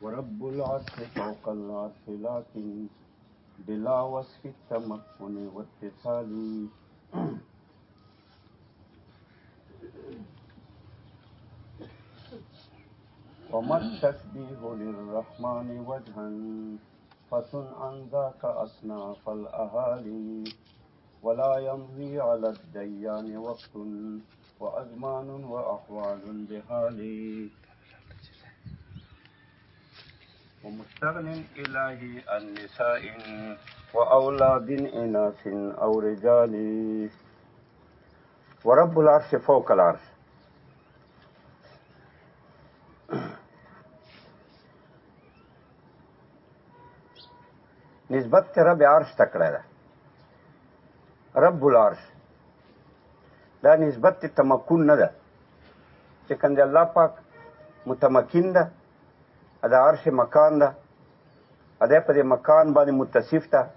ورب العرش فوق العرش لكن بلا وصف التمكن واتصال. وما التسبيح للرحمن وجها فصن عن ذاك أصناف الأهالي. ولا يمضي على الديان وقت وأزمان وأحوال بحالي. ومستغن إلهي عن نساء وأولاد إناث أو رجال. ورب العرش فوق العرش. نسبت رب عرش تکړه ده. رب العرش دا نسبت تمکن نه ده چې کنده الله پاک متمکن ده. دا عرش مکان ده. دا په دې مکان باندې متصف ده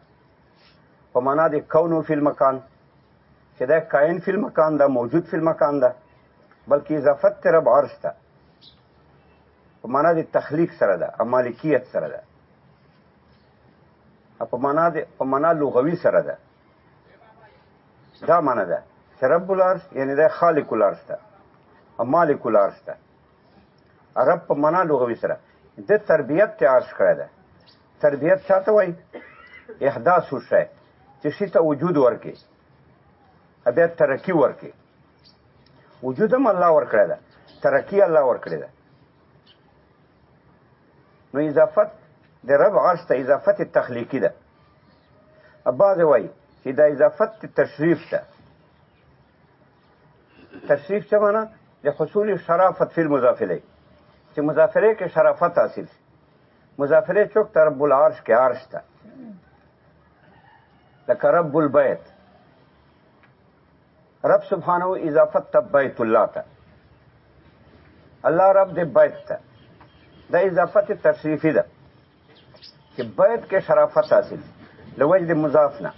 په معنا د کون فی المکان چې دا کائن فی المکان ده، موجود فی المکان ده، بلکې اضافت رب عرش ده په معنا د تخلیق سره ده او مالکیت سره ده، په معنا لغوي سره ده. دا معنا ده چې رب العرش یعنی دا خالق العرش ده او مالک العرش ده. رب په معنا لغوي سره د تربیت ته عرش کړی ده. تربیت چاته وایي؟ احداث الشی، چې شي ته وجود ورکړي، بیا ترقي ورکړي. وجود هم الله ورکړی ده، ترقي الله ورکړی ده. نو اضافت د رب عرش ته اضافت تخلیقي ده. بعضې وایي چې دا اضافت تشریف ده. تشریف څه معنا؟ د حصول شرافت فی المضاف الیه، چې مضاف الیه کې شرافت حاصل شي. مضاف الیه چوک ته رب العرش کې عرش ته، لکه رب البیت. رب سبحانه اضافت ته بیت الله ته، الله رب د بیت ته. دا اضافت تشریفي ده چې بیت کې شرافت حاصل لوجه د مضاف نه.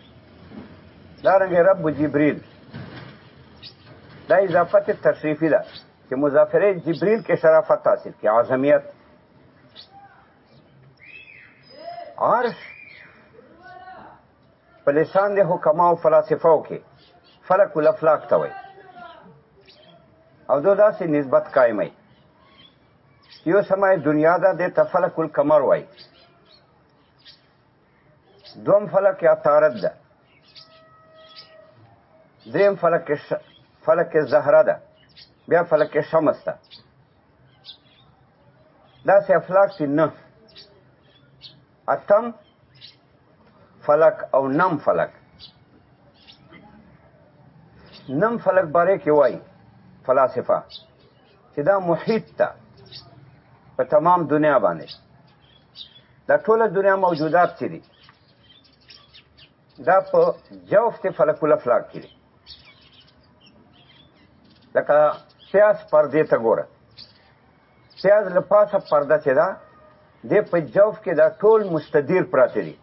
دارنګه رب جبریل، دا اضافت تشریفی ده چې مضاف الیه جبریل کې شرافت حاصل کی، اعظمیت. عرش په لسان د حکما او فلاسفو کې فلک الافلاک ته وایي او دو داسې نسبت قایموي. یو سمای دنیا ده، دې ته فلک القمر وایي. دوم فلک عطارد ده. دریم فلک زهره ده. بیا فلک شمس ده. داسې افلاک دي نه. اتم فلک او نم فلک. نم فلک باره کې وایي فلاسفه چې دا محیط ده په تمام دنیا باندې. دا ټوله دنیا موجودات چې دي دا په جوف د فلک الافلاک کې دي. لکه پیاز پردې ته ګوره، پیاز له پاسه پرده چې ده دې په جوف کې دا ټول مستدیر پراته دي.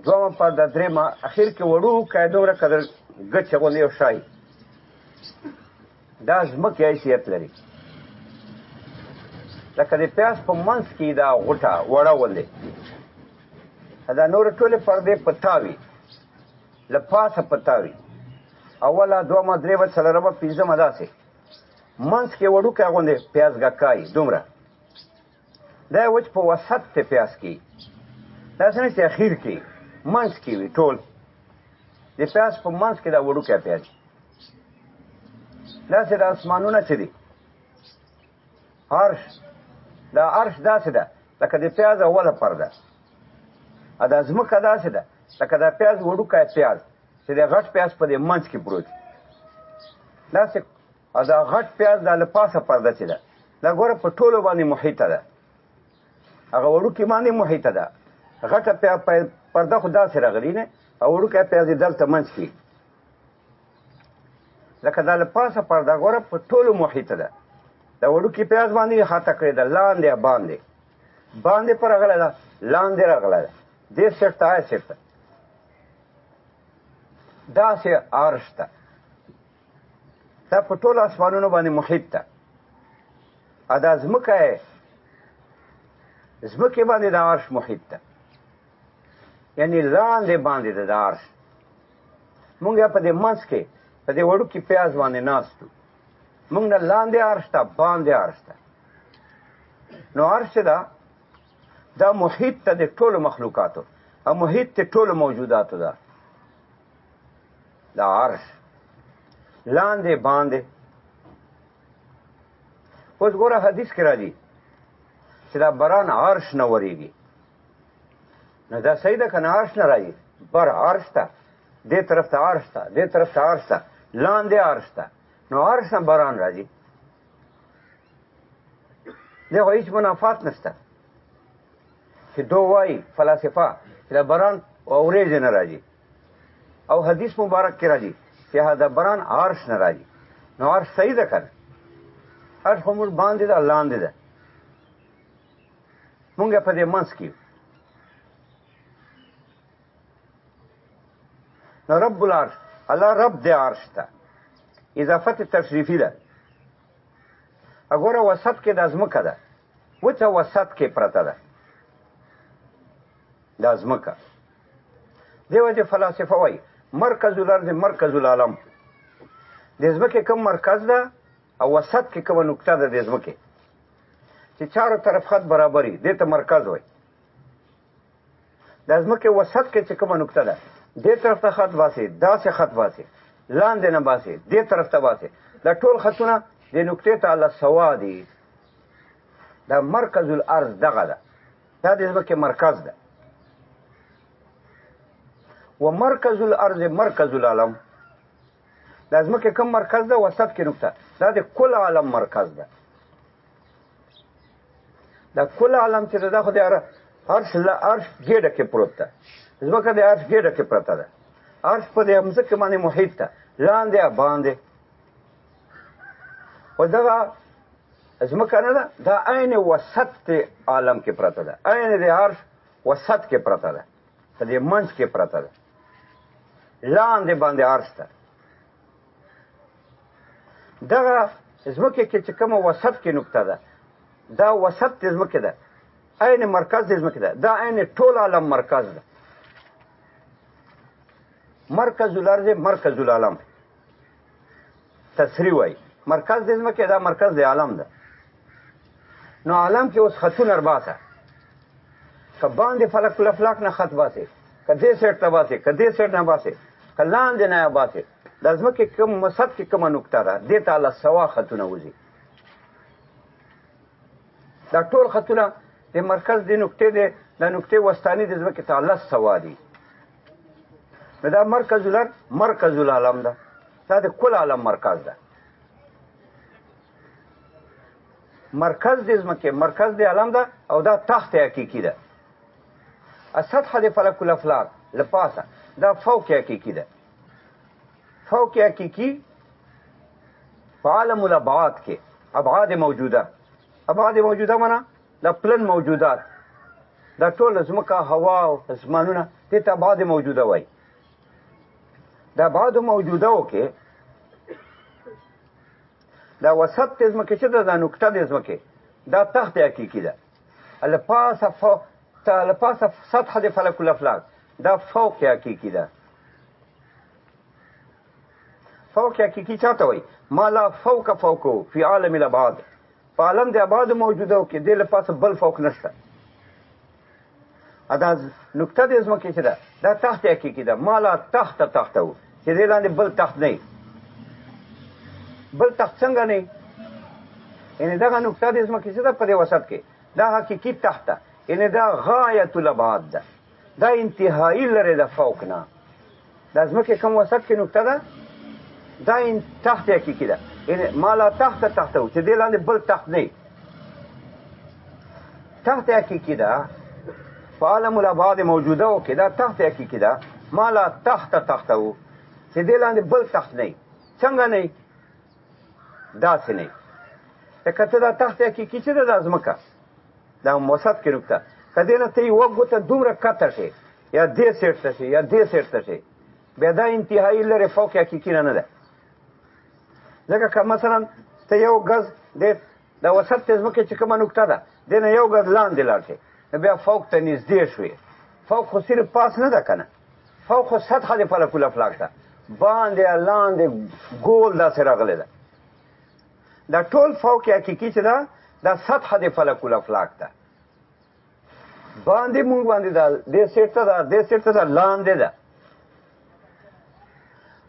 دومه پرده، درېمه، اخر کې وړوکی دومره قدر ګچه غوندې یو شی، دا ځمکې حیثیت لري. لکه د پیاز په منځ کې دا غوټه وړه غوندې، دا نورې ټولې پردې په تاوي، له پاسه په تاوي. اوله، دومه، درېمه، څلورمه، پنځمه داسې منځ کې وړوکی غوندې پیاز ګکای دومره. دا وچ په وسط ته پیاز کې، داسې نه چې اخیر کې منځ کې وي. ټول د پیاز په منځ کې دا وړوکی پیاز. داسې د اسمانونه چې دي عرش، دا عرش داسې ده لکه د پیاز اوله پرده. دا ځمکه داسې ده لکه دا پیاز وړوکی پیاز چې د غټ پیاز په دې منځ کې پروت. داسې دا غټ پیاز دا له پاسه پرده چې ده دا ګوره په ټولو باندې محیطه ده. هغه وړوکې باندې محیطه ده. غټه پرده خو داسې راغلي نه، او وړوکی پیاز یې دلته منځ کې. لکه دا له پاسه پرده ګوره په ټولو محیطه ده. دا وړوکې پیاز باندې یې خاطه کړې ده، لاندې باندې پر راغلی ده، لاندې راغلی ده، دې سیټ ته هغه سیټ ته. داسې عرش ته دا په ټولو اسمانونو باندې محیط ده. دا ځمکه یې ځمکې باندې د عرش محیط ده، یعنی لاندې باندې ده د عرش. مونږ په دې منځ کې په دې وړوکي پیاز باندې ناست یو. مونږ نه لاندې عرش ته باندې عرش ته. نو عرش چې ده دا محیط ته د ټولو مخلوقاتو او محیط ته ټولو موجوداتو ده. دا عرش لاندې باندې. اوس ګوره حدیث کې راځي چې دا باران عرش نه ورېږي. نو دا صحیح ده که نه؟ عرش نه راځي، بر عرش ته، دې طرف ته عرش ته، دې طرف ته عرش ته، لاندې عرش ته. نو عرش نه باران راځي، دغه هیڅ منافات نشته چې دو وایي فلاسفه چې دا باران ورېځې نه راځي، او حدیث مبارک کې راځي چې دا باران عرش نه راځي. نو عرش صحیح ده که نه؟ عرش خو موږ باندې ده، لاندې ده، مونږ په دې منځ کې. نو رب العرش، الله رب د عرش ته اضافت تشریفي ده. اګوره وسط کې دا ځمکه ده، وچه وسط کې پرته ده دا ځمکه. دې وجې فلاسفه وایي مرکز الارض مرکز العالم. د ځمکې کوم مرکز ده او وسط کې کومه نقطه ده د ځمکې چې چارو طرف خط برابري، دې ته مرکز وایي. د ځمکې وسط کې چې کومه نقطه ده، دې طرف ته خط باسي، داسې خط باسي، لاندې نه باسي، دې طرف ته باسي، دا ټول خطونه دې نقطې ته الله سوا دي. دا مرکز الارض دغه ده، دا د ځمکې مرکز ده. و مرکز الارض مرکز العالم. دا ځمکې کوم مرکز ده؟ وسط کې نقطه، دا د کل عالم مرکز ده. دا کل عالم چې ده دا خو د عرش ګېډه کې پروت ده، ځمکه د عرش ګېډه کې پرته ده. عرش په دې ځمکې باندې محیط ده، لاندې باندې. او دغه ځمکه نه ده، دا عین وسط عالم کې پرته ده، عین د عرش وسط کې پرته ده، په دې منځ کې پرته ده، لاندې باندې عرش ده. دغه ځمکې کې چې کومه وسط کې نقطه ده، دا وسط د ځمکې ده، عین مرکز د ځمکې ده، دا عین ټول عالم مرکز ده. مرکز الارض مرکز العالم تصریح وایي. مرکز د ځمکې دا مرکز د عالم ده. نو عالم کې اوس خطونه ارباسه، که باندې فلک الافلاک نه خط باسي، که دې سیټ ته باسي، که دې سیټ نه باسي، که لاندې نه باسي، د ځمکې کوم وسط کې کومه نقطه ده، دې ته الله سوا خطونه وځي. دا ټول خطونه د مرکز د نقطې د نقطې وسطاني د ځمکې ته الله سوا دي. نو دا مرکز الارض مرکز العالم ده، دا د کل عالم مرکز ده. مرکز د ځمکې مرکز د عالم ده، او دا تخت حقیقي ده. سطح د فلک الافلاک لپاسه دا فوق حقیقي ده. فوق حقیقي په عالم الابعاد کې ابعاد موجوده. ابعاد موجوده معنا دا پلن موجودات، دا ټول ځمکه، هوا او اسمانونه، دې ته ابعاد موجوده وایي. دا ابعاد موجودهو کې دا وسط د ځمکې چې ده، دا نقطه د ځمکې، دا تخت حقیقي ده. لپاسه سطح د فلک الافلاک دا فوق حقیقي ده. فوق حقیقي چاته وایي؟ ما لا فوق فوقه فی عالم الابعاد. په عالم د ابعاد موجوده کې دې لپاسه بل فوق نشته. دا نقطه د ځمکې چې ده دا تخت حقیقي ده. ما لا تحت تحته، چې دې لاندې بل تخت نه. بل تخت څنګه نه؟ یعنې دغه نقطه د ځمکې چې ده په دې وسط کې دا حقیقي تخت ده، یعنې دا غایت الابعاد ده، دا انتهایی لرې ده فوق نه. دا ځمکې کوم وسط کې نقطه ده، دا تحت حقیقي ده، یعنې ما لا تحت تحته، چې دې لاندې بل تخت نه. تحت حقیقي ده په عالم الابعاد موجوده کې، دا تحت حقیقي ده. ما لا تحت تحته، چې دې لاندې بل تخت نه. څنګه نه؟ داسې نه. لکه ته دا تخت حقیقي چې ده دا ځمکه، دا وسط کې نقطه، که دې نه ته یوه ګوته دومره کته شي، یا دې سیټ ته شي، یا دې سیټ ته شي، بیا دا انتهایی لرې فوق حقیقي نه ده. ځکه که مثلا ته یو ګز د وسط د ځمکې چې کومه نقطه ده، دې نه یو ګز لاندې لاړ شي، بیا فوق ته نږدې شوې. فوق خو صرف پاس نه ده که نه، فوق خو سطحه د فلک الافلاک ده، باندې لاندې ګول داسې راغلی ده. دا ټول فوق حقیقي چې ده دا سطحه د فلک الافلاک ده. باندې مونږ باندې ده دې سیټ ته ده، دې سیټ ته ده، لاندې ده.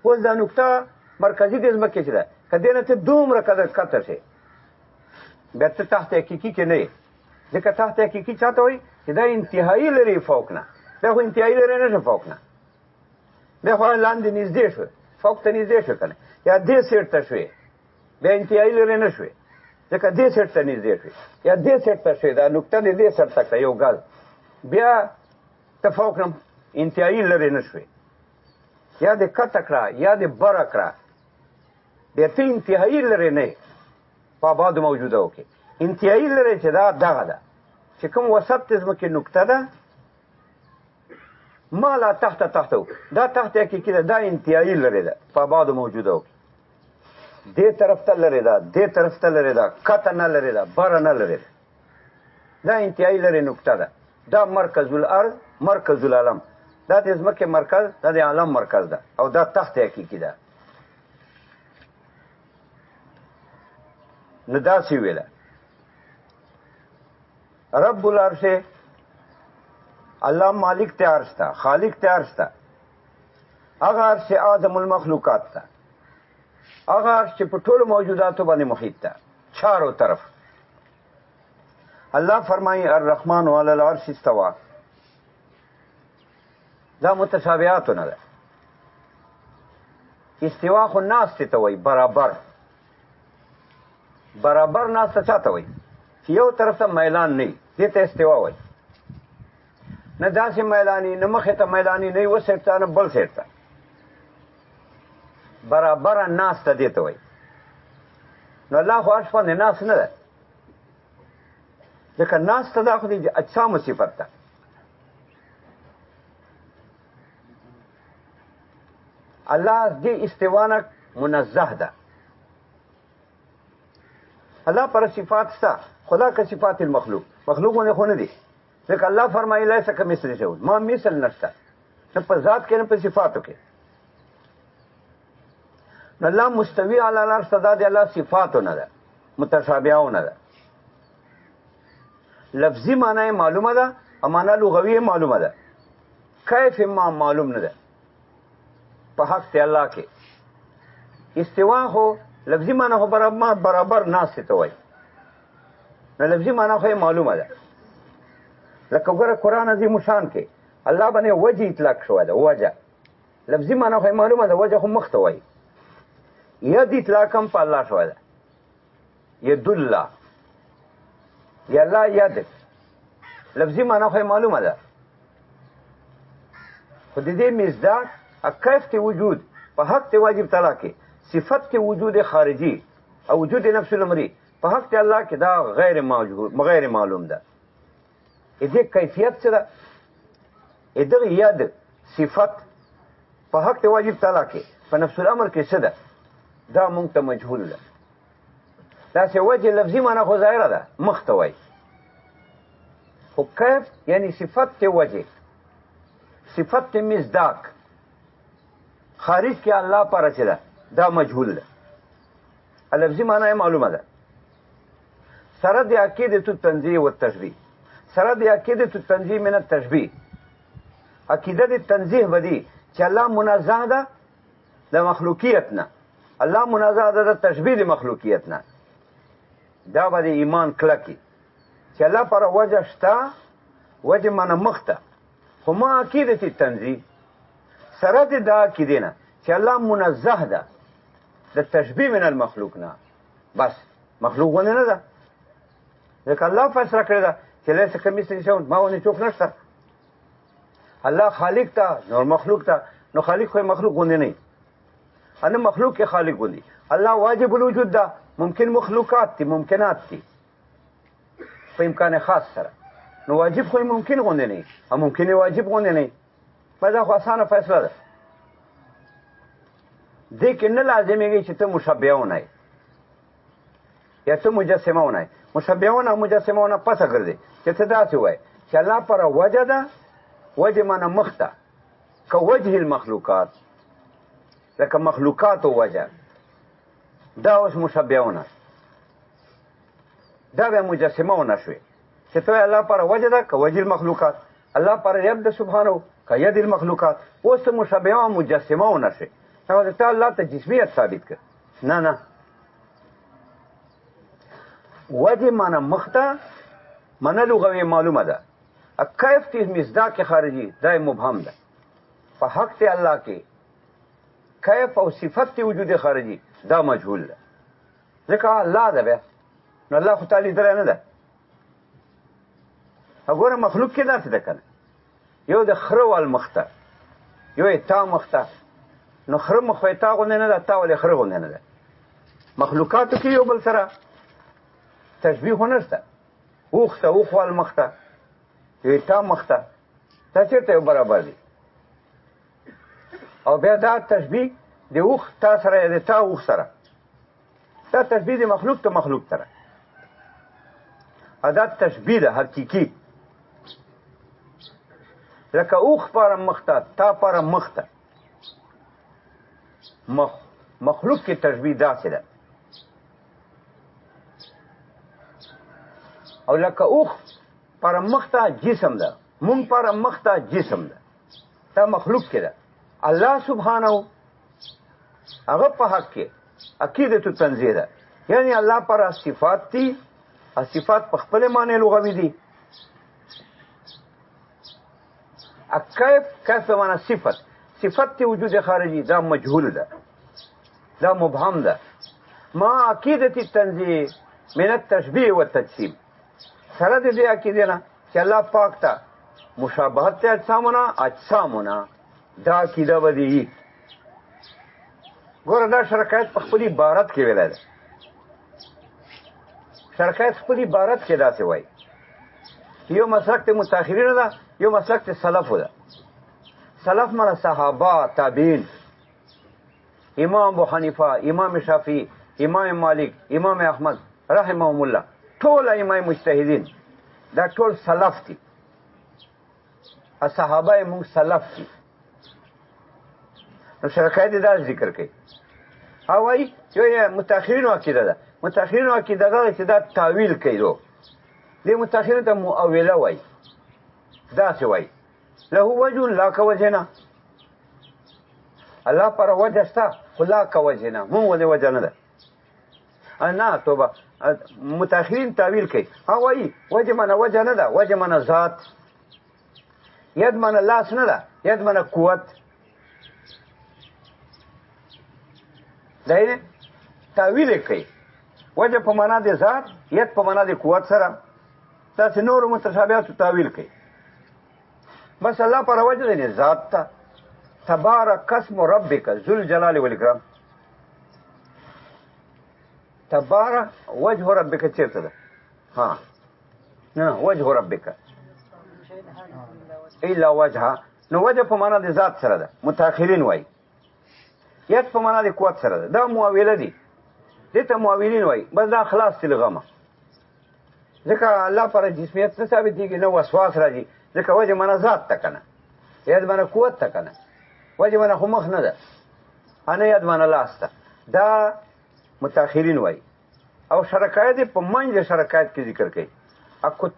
اوس دا نقطه مرکزي د ځمکې چې ده، که دې نه ته دومره کته شي بیا ته تحت حقیقي کې نه یې. ځکه تحت حقیقي چا ته وایي چې دا انتهایي لري فوق نه، بیا خو انتهایي لري نه شو فوق نه، بیا خو لاندې نږدې شو، فوق ته نږدې شو که نه، یا دې سیټ ته شوې بیا انتهایي لري نه شوې، ځکه دې سیټ ته نږدې شوې، یا دې سیټ ته شوې، دا نقطه دې دې سیټ ته کړه یو ګز، بیا ته فوق نه انتهایي لري نه شوې، یا دې کته کړه یا دې بره کړه، بیا ته انتهایي لرې نه یې په آبادو موجودو کې. انتهایي لرې چې دا دغه ده چې کوم وسط د ځمکې نقطه ده ما لا تحته دا تحت حقیقي ده، دا انتهایي لرې ده په آبادو موجودو کې. دې طرف ته لرې ده، دې طرف ته لرې ده، کته نه لرې ده، بره نه لرې ده، دا انتهایي لرې نقطه ده. دا مرکز الارض مرکز العالم، دا د ځمکې مرکز، دا د عالم مرکز ده، او دا تحت حقیقي ده. نو داسې ویله رب العرش الله مالک ته عرش ته، خالق ته عرش ته، هغه عرش اعظم المخلوقات ته، هغه عرش چې په ټولو موجوداتو باندې محیط ته چارو طرف. الله فرمایي الرحمن علی العرش استوى. دا متشابهات نه ده. استوا خو ناستې ته وایي، برابر برابر ناسته چاته وایي چې یو طرف ته میلان نه دې ته استوا وایي. نه داسې میلانی، نه مخې ته میلانی، نه یوه سیټ ته نه بل سیټ ته، برابره ناسته دې ته وایي. نو الله خو عرش باندې ناست نه ده، ځکه ناسته دا خو د اجسامو صفت ده. الله دې استوا نه منزه ده. الله پر صفات شته، خدا که صفات المخلوق، مخلوقونه خو نه دي، ځکه الله فرمایي لیس کمثله شیء، ما مثل نشته، نه په ذات کې نه په صفاتو کې. نو الله مستوی علی العرش دا د الله صفاتو نه ده، متشابهو نه ده. لفظي معنی معلومه ده او معنی لغوي معلومه ده، کیف ما معلوم نه ده په حق ته الله کې. استوا خو لفظي معنی خو برابر ناست ته وایي، نو لفظي معنی خو معلومه ده. لکه وګوره قرآن عظیم شان کې الله باندې وجه اطلاق شوی ده، وجه لفظي معنی خو معلومه ده، وجه خو مخ ته وایي. ید اطلاق هم په الله شوی ده، ید الله، یا الله ید، لفظي معنی خو معلومه ده، خو د دې مصداق کیف ته وجود په حق ته واجب تعالی کې، صفت کې وجود خارجي او وجود نفس الامری په حق ته الله کې دا غیر معلوم ده. دې کیفیت څه ده؟ دغه ید صفت په حق ته واجب تعالی کې په نفس الامر کې څه ده؟ دا مونږ ته مجهول ده. داسې وجه لفظي معنی خو ظاهره ده، مخ ته وایي، خو کیف یعنی صفت ته وجه، صفت ته مصداق خارج کې الله پر څه ده، دا مجهول ده. لفظي معنی معلومه ده. سره د عقیدة التنزیه والتشبیه، سره د عقیدة التنزیه من التشبیه، عقیده د تنزیه بدی چې الله منزه ده د مخلوقیت نه، الله منزه ده د تشبیه د مخلوقیت نه. دا به د ایمان کلکی چې الله پر وجه شته، وجه معنی مخته، خو ما عقیدة التنزیه سره د دا عقیدې نه چې الله منزه ده د تشبیه من المخلوق نه، بس مخلوق ونه نه ده. ځکه الله فیصله کړې ده چې لیس کمثله شیء، ما ونه څوک نشته. الله خالق ته، نور مخلوق ته، نو خالق خو مخلوق غوندې نه، نه مخلوق کې خالق غوندې. الله واجب الوجود ده، ممکن مخلوقات دي، ممکنات دي په امکان خاص سره، نو واجب خو ممکن غوندې نه، او ممکن واجب غوندې نه. دا خو اسانه فیصله ده. دې کې نه لازمېږي چې ته مشبهونه یې یا ته مجسمونه یې. مشبهونه او مجسمونه پسه ګرځي چې ته داسې وایې چې الله پر وجه ده، وجه معنا مخ ته، که وجه المخلوقات لکه مخلوقاتو وجه، دا اوس مشبهونه، دا به مجسمه شوي چې ته الله پر وجه ده که وجه المخلوقات، الله پر ید ده سبحانه که ید المخلوقات، اوس ته مشبهه مجسمه نشوي، ته الله ته جسمیت ثابت کړ. نه نه، وجه معنا مخ ته، معنا لغوي معلومه ده. کیف تی مصداق خارجي دا مبهم ده. په حق ته الله کې کیف او صفت تی وجود خارجي دا مجهول ده، ځکه الله ده بیا، نو الله خو تعالی درې نه ده. وګوره مخلوق کې داسې ده کنه، یو د خره وال مخته، یو یې تا مخته، نو خره مخ یې تا غوندې نه ده، تا ولې خره غوندې نه ده. مخلوقاتو کې یو بل سره تشبیه نشته، اوښ ته اوښ وال مخته، یو تا مخته، دا چېرته یو برابر دي؟ او بیا دا تشبیه د اوښ تا سره د تا اوښ سره، دا تشبیه د مخلوق ته مخلوق سره، دا تشبیه ده حقیقي. لکه اوښ پاره مخته، تا پاره مخته، مخلوق کې تشبیه داسې ده. او لکه اوښ پاره مخته جسم ده، مونږ پاره مخته جسم ده، دا مخلوق کې ده. الله سبحانه هغه په حق کې عقیدة تنزیه ده، یعنی الله پر صفات دي، صفات په خپل معنی لغوي دي. کیف معنا صفت، صفت تی وجود خارجي دا مجهول ده، دا مبهم ده. ما عقیدة تنزیه من التشبیه والتجسیم، سره د دې عقیده نه چې الله پاک ته مشابهت ته اجسامونه دا عقیده به دي. ګوره دا شرکایت په خپل عبارت کې ویلی ده، شرکایت خپل عبارت کې داسې وایي، یو مسلک ته متأخرینو ده، یو مسلک ته سلفو ده. سلف معنا صحابه، تابعین، امام ابو حنیفه، امام شافعی، امام مالک، امام احمد رحمهم الله، ټول ائمه مجتهدین دا ټول سلف دي. صحابه موږ سلف دي. نو شرکایت دا ذکر کوي او وايي چې متأخرینو عقیده ده، متأخرینو عقیده ده چې دا تاویل کوي. دې متأخرینو ته مؤوله وایي، داسې وایي له وجه لا کوجنا، الله پر وجه شته خو لا کوجنا، مونږ ولې وجه نه ده. نه توبه، متأخرین تاویل کوي او وايي وجه معنا وجه نه ده، وجه معنا ذات، ید معنا لاس نه ده، ید معنا قوت. دا تاویل کوي، وجه په معنا د ذات، ید په معنا د قوت سره، داسې نور متشابهات تاویل کوي. بس الله پر وجه دی ذات ته. تبارک اسم ربک ذو الجلال والاکرام. تبارک وجه ربک چیرته ده؟ ها نه، وجه ربک الا وجهه، نو وجه په معنا د ذات سره ده، متأخرین وایي. ید په معنا د قوت سره ده، دا مؤوله دي، دې ته مؤولین وایي. بس دا خلاص تل غمه، ځکه الله پر جسمیت نه ثابتېږي، نه وسواس راځي، ځکه وجه معنا ذات ته که نه، ید معنا قوت ته که نه، وجه معنا خو مخ نه ده، نه ید معنا لاس ته. دا متأخرین وایي. او شرکایت په منځ شرکایت کې ذکر کوي. اکو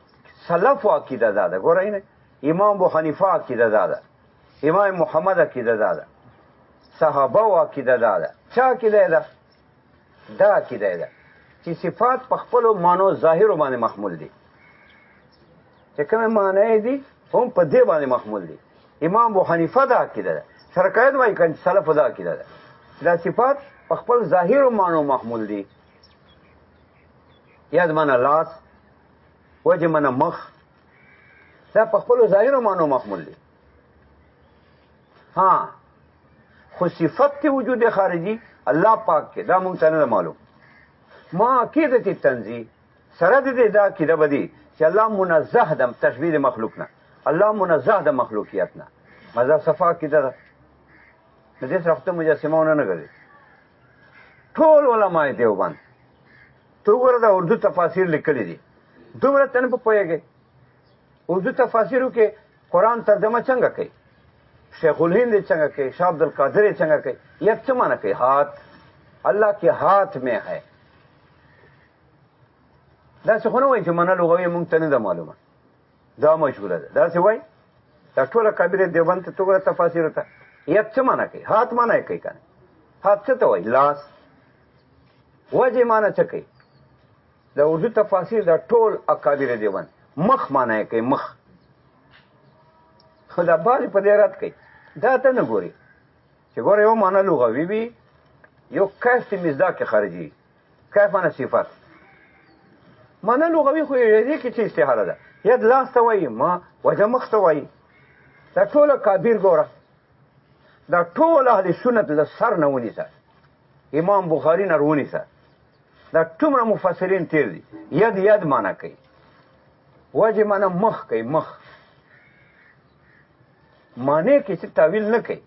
سلف عقیده دا ده، ګورئ نه، امام ابو حنیفه عقیده دا ده، امام محمد عقیده دا ده، صحابه عقیده دا ده. چا عقیده ده؟ دا عقیده ده چې صفات په خپلو معنو ظاهرو باندې محمول دي، چې کومې معنی دي هم په دې باندې محمول دي. امام ابو حنیفه دا عقیده ده، شرکایت وایي که سلف دا عقیده ده، دا صفات په خپل ظاهرو معنو محمول دي. ید معنا لاس، وجه معنا مخ، دا په خپلو ظاهرو معنو محمول دي. ها خو صفت وجود خارجي الله پاک کې دا مونږ ته نه معلوم. ما عقیدة تنزیه سره د دې دا عقیده به دي چې الله منزه د تشبیه د مخلوق نه، الله منزه د مخلوقیت نه. مذهب صفا عقیده ده، د دې سره خو مجسمهونه نه ګرځي. ټول علماء دیوبند ته وګوره دا اردو تفاسیر لیکلي دي، دومره ته نه پوهېږې اردو تفاسیرو کې قرآن ترجمه څنګه کوي؟ شیخ الهند څنګه کوي؟ شاه عبدالقادر څنګه کوي؟ ید څه معنی کوي؟ ہاتھ. اللہ کے ہاتھ میں ہے. دا څه خو نه وایي چې معنا لغوي مونږ ته نه ده معلومه، دا مشهوره ده. دا څه وایي؟ دا ټوله کبیره دیوبند ته توګه تفاسیر ته ید څه معنی کوي؟ ہاتھ معنی کوي کنه. ہاتھ څه ته وایي؟ لاس. وجه معنی څه کوي؟ دا اردو تفاسیر دا ټول اکابر دیوبند مخ معنی کوي، مخ. خو دا بعضې په دې رد کوي. دا ته نه ګوري چې ګوره یو معنی لغوي وي، یو کیف ته مصداق خارجي. کیف معنی صفت. معنی لغوي خو دې کې څه استعاره ده؟ ید لاس ته وایي، ما وجه مخ ته وایي. دا ټول کابیر ګوره، دا ټول اهل سنت له سر نه ونیسه، امام بخاري نه ونیسه، دا ټومره مفسرین تیر دي. ید معنی کوي، وجه معنی مخ کوي، مخ. معنی کې څه تعویل نه کوي،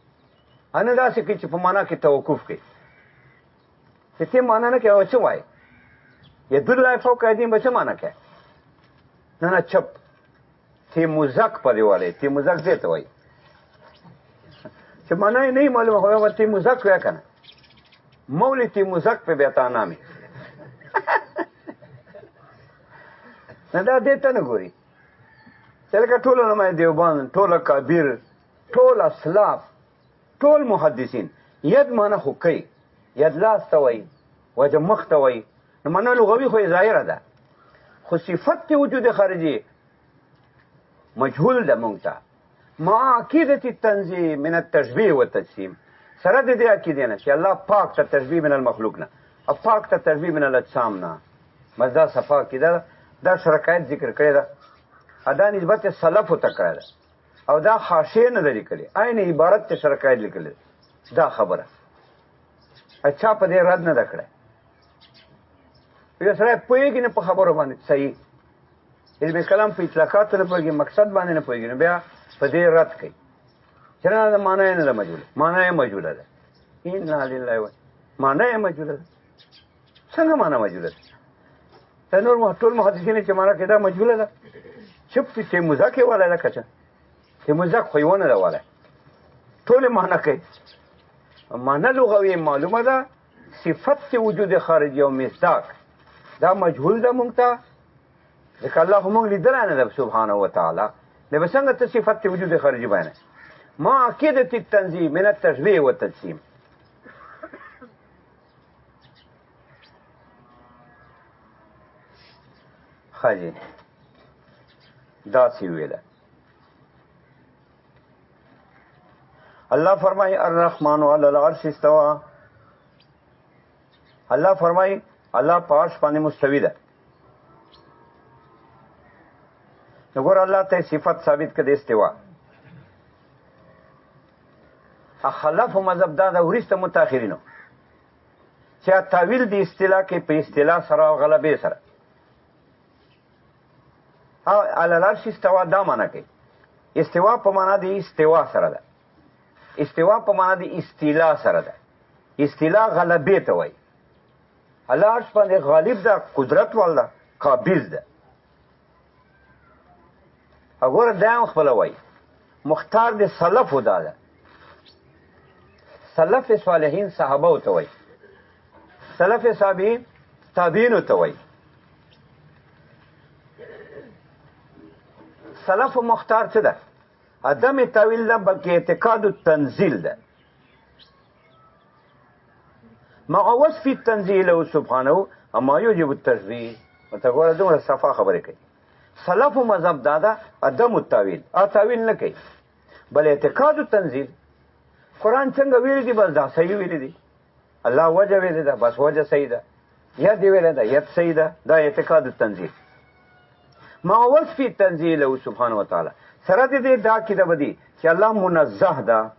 انه داسې کوي چې په معنا کې توقف کوي. چې ته معنا نه کوي، څه وایي؟ یدالله فوق ایدیهم به څه معنا کوي؟ نه چپ. تی مزک پرې والی، تی مزک دې ته وایي چې معنا یې نه معلومه، خو تی مزک وایه که نه. مولی تی مزک په بیتا نامې. نه دا دې ته نه ګوري چې لکه ټول علماء دیوبند، ټول اکابر، ټول اسلاف، ټول محدثین ید معنی خو کوي. ید لاس ته وایي، وجه مخ ته وایي. نو معنا لغوي خو ظاهره ده، خو صفت وجود خارجي مجهول ده مونږ ته. مع عقیدة التنزیه من التشبیه والتجسیم، سره د دې عقیدې نه چې الله پاک ته تشبیه من المخلوق نه او پاک ته تشبیه من الاجسام نه. بس دا صفا عقیده، دا شرکایت ذکر کړې ده، دا نسبت سلفو ته کړی ده، او دا حاشیه نه ده لیکلې، عین عبارت ته شرکایت لیکلې. دا خبره اچھا په دې رد نه ده کړی. یو سړی پوهېږي نه په خبرو باندې صحیح، علم کلام په اطلاقاتو نه پوهېږي، مقصد باندې نه پوهېږي، نو بیا په دې رد کوي چې نه دا معنا یې نه ده مجهوله، معنا یې مجهوله ده. انا لله و معنا یې مجهوله ده. څنګه معنا مجهوله ده؟ دا نور ټول محدثین چې معنا کې دا مجهوله ده، چپ چې مزاق یې والی ده که څه؟ چې مزاق خو یې ونه ده والی، ټولې معنا کوي. معنا لغوي معلومه ده، صفت وجود خارجي او مصداق دا مجهول ده مونږ ته، ځکه الله خو مونږ لیدلی نه ده سبحانه وتعالی. نو به څنګه ته صفت وجود خارجي بیانوې؟ مع عقیدة التنزیه من التشبیه والتجسیم. خاجی داسې ویله. الله فرمایي الرحمن علی العرش استوى. الله فرمایي الله په عرش باندې مستوی ده. نو ګور الله ته صفت ثابت کړي استوا. اخلاف مذهب دا د وروسته متأخرینو چې تعویل دی اصطلاح کې په اصطلاح سره او غلبې سره او علی العرش استوا دا معنا کوي. استوا په معنا دی استوا سره ده، استوا په معنا دی استیلا سره ده. استیلا غلبې ته وایي. الله عرش باندې غالب ده، قدرت والا، قابض ده. وګوره دا هم خپله وایي مختار د سلفو دا ده. سلف صالحین صحابه ته وایي، سلف صابین تابعین ته وایي. سلف مختار څه ده؟ عدم تعویل ده، بلکې اعتقاد التنزیل ده. مع وصف التنزیل له سبحانه اما یوجب التشبیه. ورته ګوره دومره صفا خبرې کوي. سلف مذهب دا ده عدم التعویل، تعویل نه کوي، بل اعتقاد التنزیل. قرآن څنګه ویلی دی بس دا صحیح ویلی دی. الله وجه ویلی ده بس وجه صحیح ده. ید ویلی ده ید صحیح ده. دا اعتقاد التنزیل. مع وصف التنزیل له سبحانه وتعالی. سره دې دا عقیده بدی چې الله منزه ده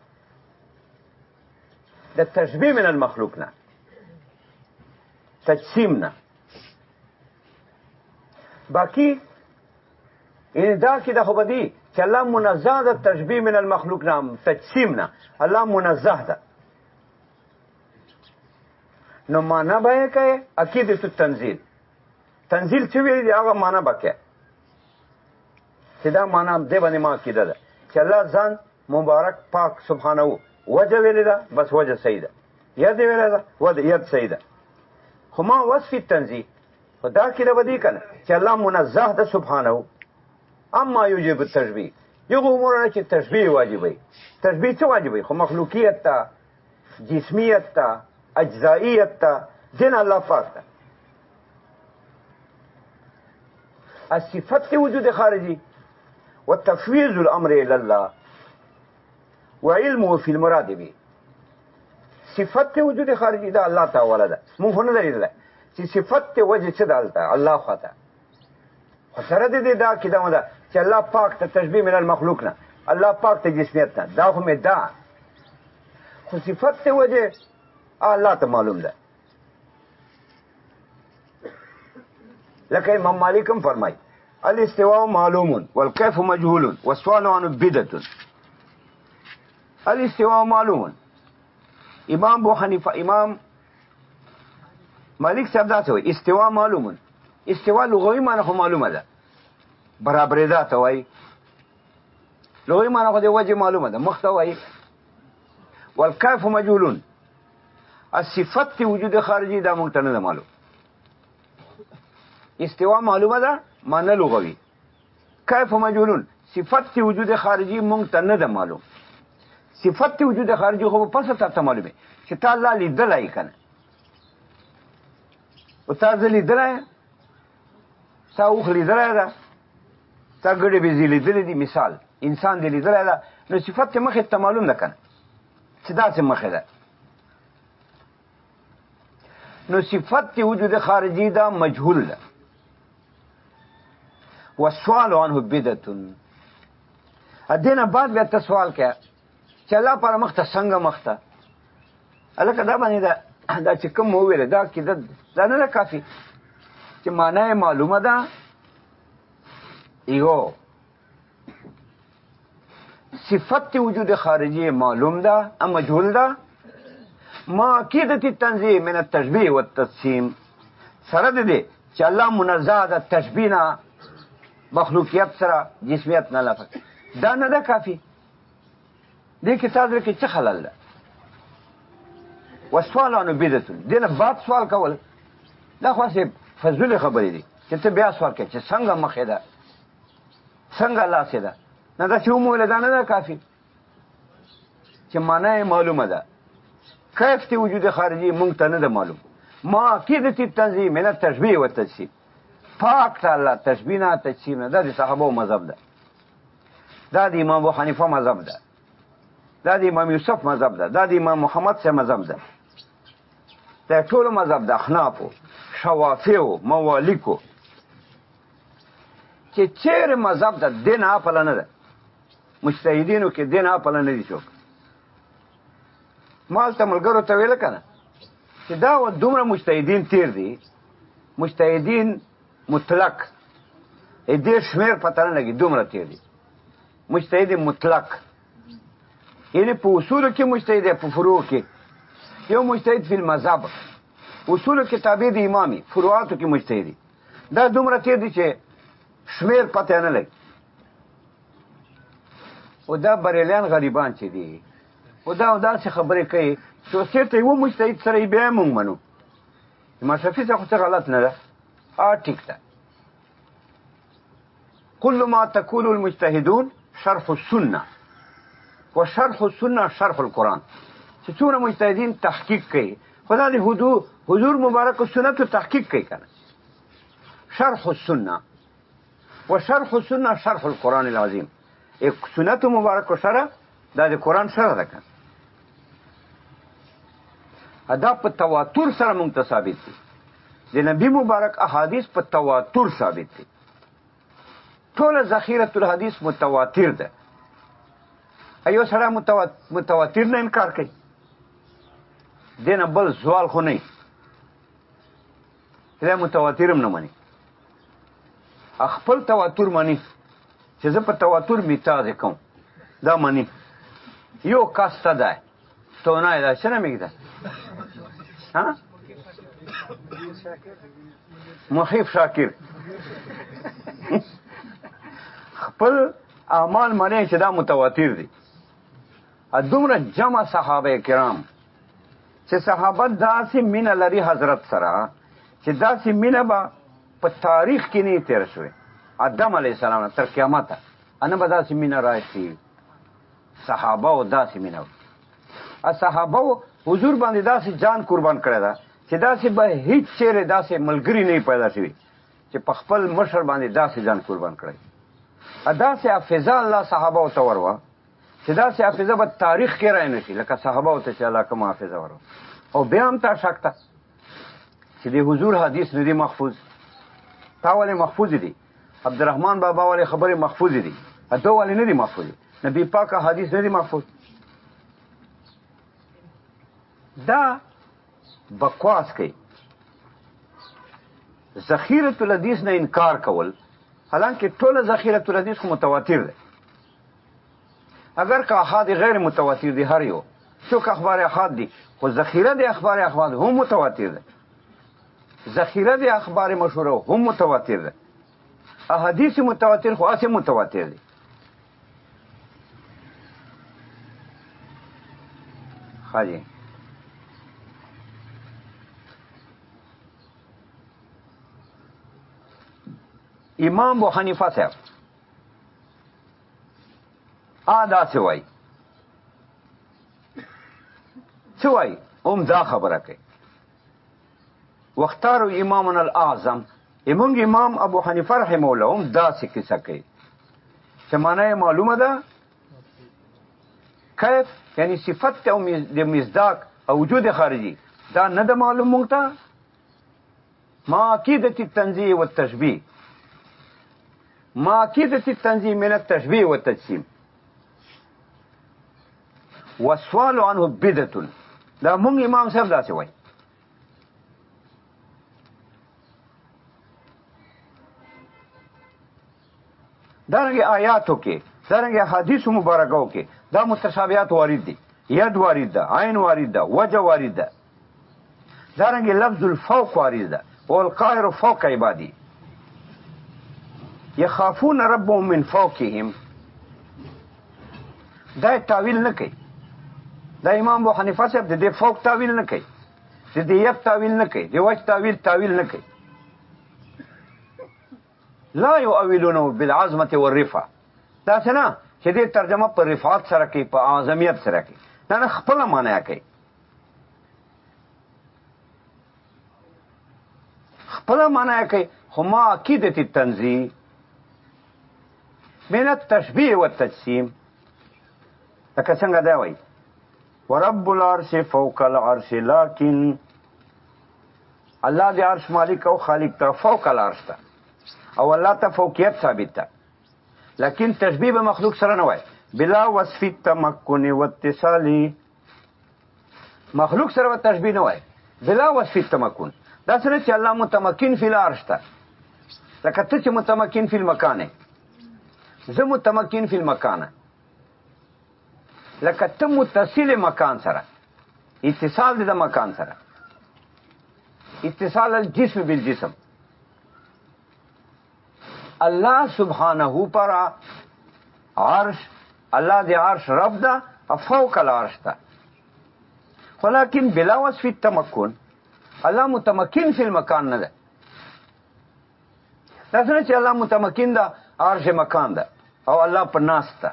د تشبیه من المخلوق نه، تجسیم نه. باقی ان دا عقیده خو بدی چې الله منزه ده تشبیه من المخلوق نه، تجسیم نه. الله منزه ده. نو معنا به کوي عقیده التنزیل. تنزیل چې ویل دی هغه معنا به کوي. چې دا معنا دې باندې ما عقیده ده چې الله ځان مبارک پاک سبحانه وجه ویلې ده، بس وجه صحیح ده. ید ویلې ده، ید صحیح ده. خو ما وصف التنزیه خو دا عقیده به دې که نه چې الله منزه ده سبحانه اما یوجب التشبیه. یغه امورونه چې تشبیه واجبوي. تشبیه څه واجبوي؟ خو مخلوقیت ته، جسمیت ته، اجزائیت ته، دین الله پاک ته. الصفت وجود خارجي وتفويض الامر الى الله وعلمه في المراد به. صفت وجود خارجي دا الله تعالی ده، مونږ نه لري چې صفت وجه څه دالته الله خاطه. خو سره دې دا کې دا ده چې الله پاک ته تشبیه من المخلوق نه، الله پاک ته جسمیت نه، دا خو مې دا. خو صفت وجه الله ته معلوم ده. لکه امام مالک هم فرمای الاستواء معلوم والكيف مجهول والسؤال عنه بدعة. الاستواء معلوم. امام ابو حنیفه امام مالک صاحب دا څه وایي؟ استواء معلوم. استواء لغوي معنی خو معلومه ده، برابرې ده ته وایي. لغوي معنی خو د وجه معلومه ده، مخ ته وایي. والكيف مجهول. الصفت وجود خارجي دا مونږ ته نه ده معلوم. استواء معلومه ده معنی لغوي. كيف مجهول. صفت وجود خارجي مونږ ته نه ده معلوم. صفت وجود خارجي خو په پسه ته معلومه چې تا الله لیدلای کنه. او تا ځلې لیدلای، تا اوخ لیدلای ده، تا ګډې بيزي لیدلې دي. مثال انسان دې لیدلای ده، نو صفت مخې ته معلوم نه کنه چې دا څه مخې ده. نو صفت وجود خارجي دا مجهول ده. والسؤال عنه بدعة. ادینه بعد بیا ته سوال کړه چې الله پر مخته څنګه مخته الکه دا باندې دا چې کوم ویل دا کې دا نه کافي چې معنی معلومه ده. ایو صفت وجود خارجي معلوم ده ام مجهول ده. ما عقیدت التنزیه من التشبیه والتجسیم. سره دې چې الله منزه ده تشبیه نه، مخلوقیت سره جسمیت نه لفظ دا نه ده کافي. دې کې تاسو کې څه خلل ده؟ وسوال عنه بدعة. دینه بعد سوال کول دا خو څه فضل خبرې دي چې ته بیا سوال کوې چې څنګه مخې ده، څنګه لاسې ده. نه دا چې ومویل دا نه ده کافي چې معنی معلومه ده. کیف تی وجود خارجي مونږ ته نه ده معلوم. ما عقیدت التنزیه من التشبیه والتجسیم. پاک ته الله تشبیه نه تجسیم نه. دا د صحابه مذهب ده، دا د امام ابو حنیفه مذهب ده، دا د امام یوسف مذهب ده، دا د امام محمد سے مذهب ده. دا ټول مذهب ده احنافو، شوافیو، موالیکو. چې چیرې مذهب ده دین اپله نه ده. مجتهدینو کې دین اپله نه دي څوک. ما هلته ملګرو ته ویله که نه چې دا دومره مجتهدین تیر دي، مجتهدین مطلق دې شمیر پته نه لګي دومره تیر دي. مجتهد مطلق یعنی په اصولو کې مجتهد دی، په فروع کې یو مجتهد فی المذهب، اصولو کې تابع دی امامي، فروعاتو کې مجتهد دی. دا دومره تیر دي چې شمیر پته نه لګي. او دا بریلیان غریبان چې دي او دا داسې خبرې کوي چې چېرته یوه مجتهد سره یې بیا مونږ منو. مشرفي څه خو څه غلط نه ده، ټیک ده. كل ما تقول المجتهدون شرح السنه وشرح السنه شرح القرآن. چې څومره مجتهدین تحقیق کوي خدا د حضور مبارک سنت تحقیق کوي کنه. شرح السنه وشرح السنه شرح القرآن العظیم. ایک سنت مبارک شرح دا د قرآن شرح ده کنه. دا په تواتر سره مونږ ته ثابت دي. د نبی مبارک احادیث په تواتر ثابت دي. ټول ذخیره الحدیث متواتر ده. ایو سره متواتر نه انکار کوي. دینه بل سوال خو نه دا متواتر هم نه مانی. خپل تواتر مانی چې زه په تواتر میتاز کوم دا مانی. یو کاست ده تو نه دا څنګه میګه ها محیف شاکر خپل اعمال منه چې دا متواتر دي. دومره جمع صحابه کرام چې صحابه داسې مینه لري حضرت سره چې داسې مینه به په تاریخ کې نه تیر شوی. آدم علیه السلام تر قیامت انه به داسې مینه راشي. صحابه او داسې مینه صحابه حضور باندې داسې جان قربان کړی دا چې داسې به هیڅ چیرې داسې ملګری نه پیدا شوي چې په خپل مشر باندې داسې جان قربان کړی. داسې حافظه الله صحابه او ته وروا چې داسې حافظه به تاریخ کې رای نشي لکه صحابه او ته چې الله کوم حافظه وروا. او بیا هم تا شک ته چې د حضور حدیث نه دی محفوظ. تا ولې محفوظ دي؟ عبدالرحمن بابا ولې خبرې محفوظ دي؟ دو ولې نه دي محفوظ؟ نبی پاک حدیث نه دی محفوظ. دا بکواس کوي. ذخیرة الحدیث نه انکار کول، حالانکه ټول ذخیرة الحدیث خو متواتر دی. اگر که احاد غیر متواتر دی هر یو څوک اخبار احاد دی خو ذخیره دی اخبار احاد هم متواتر دی. ذخیره دی اخبار مشهوره هم متواتر دی. احادیث متواتر خو اسه متواتر دی. خاجی امام ابو حنیفه صاحب دا څه وایي دا خبره کوي. واختاروا امامنا الاعظم، امونږ امام ابو حنیفه رحمه الله هم داسې کیسه کوي چې معنی معلومه ده. کیف یعنی صفت او د مصداق او وجود خارجي دا نه ده معلوم مونږ ته. ما عقیدة التنزیه والتشبیه، ما عقیدة التنزیه من التشبیه والتجسیم والسؤال عنه بدعة. دا مونږ امام صاحب داسې وایي. دارنګه آیاتو کې، دارنګه حدیث مبارکو کې دا متشابهات وارد دي. ید وارد ده، عین وارد ده، وجه وارد ده. دارنګه لفظ الفوق وارد ده. والقاهر فوق عبادی یخافون ربهم من فوقهم. دا تعویل نه کوي. دا امام ابو حنیفه صاحب د دې فوق تعویل نه کوي، د دې ید تعویل نه کوي، د وجه تعویل نه کوي. لا یؤولونه بالعظمه والرفعه. دا څنګه چې دې ترجمه پر رفعت سره کوي، په اعظمیت سره کوي. نه خپل معنی کوي، خپل معنی کوي. خو ما عقیدة التنزیه من التشبیه والتجسیم لکه څنګه دا وایي ورب العرش فوق العرش لكن الله دې عرش مالک او خالق ته فوق العرش ته او الله ته فوقیت ثابت ده. لیکن تشبیه به مخلوق سره نه وای بلا وصف التمكن واتصال. مخلوق سره تشبیه نه وای بلا وصف التمكن. دا سره چې الله متمکن فی العرش ته لکه ته چې متمکن فی المکان، زه متمکن فی المکان. لکه ته متصل مکان سره، اتصال دې د مکان سره، اتصال الجسم بالجسم. الله سبحانه پر عرش، الله دې عرش رب ده فوق العرش ده. ولكن بلا وصف التمكن، الله متمکن فی المکان نه ده. دا څنګه چې الله متمکن ده عرش مکان ده او الله پر ناس ده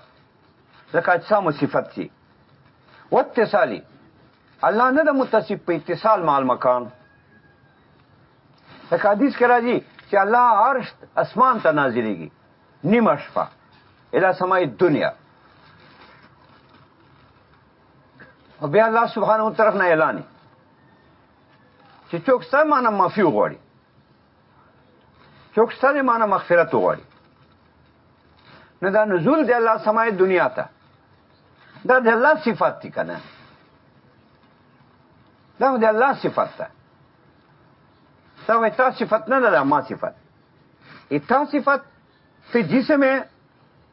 لکه اجسام صفت شي. واتصالی الله نه ده متصف په اتصال مع المکان. لکه حدیث کې راځي چې الله عرش اسمان ته نازلېږي نیمه شپه الى سماء الدنیا. او بیا الله سبحانه و طرف نه اعلان چې څوک ستاسو معنا معافي وغواړي، څوک ستاسو معنا مغفرت وغواړي، نو دا نزول دی الله سماء دنیا ته. دا د الله صفات دي کنه، دا د الله صفات ده. دا وایي تا صفت نه ده، ما صفت. اتا صفت فی جسم ہے،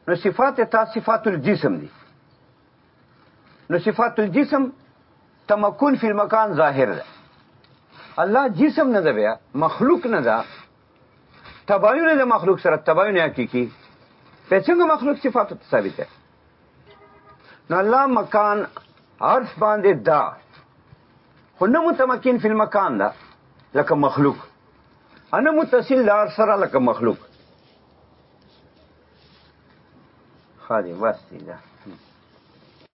نو صفات اتا صفات الجسم دی. نو صفات الجسم تمکن فی المکان ظاهر ده. الله جسم نه ده، بیا مخلوق نه ده، تباین ده مخلوق سره، تباین حقیقی. په څنګه مخلوق صفات ثابته نو الله مکان عرش باندې دا خو نه متمکن فی المکان دا لکه مخلوق انا متصل لار سره لکه مخلوق خالي بس دی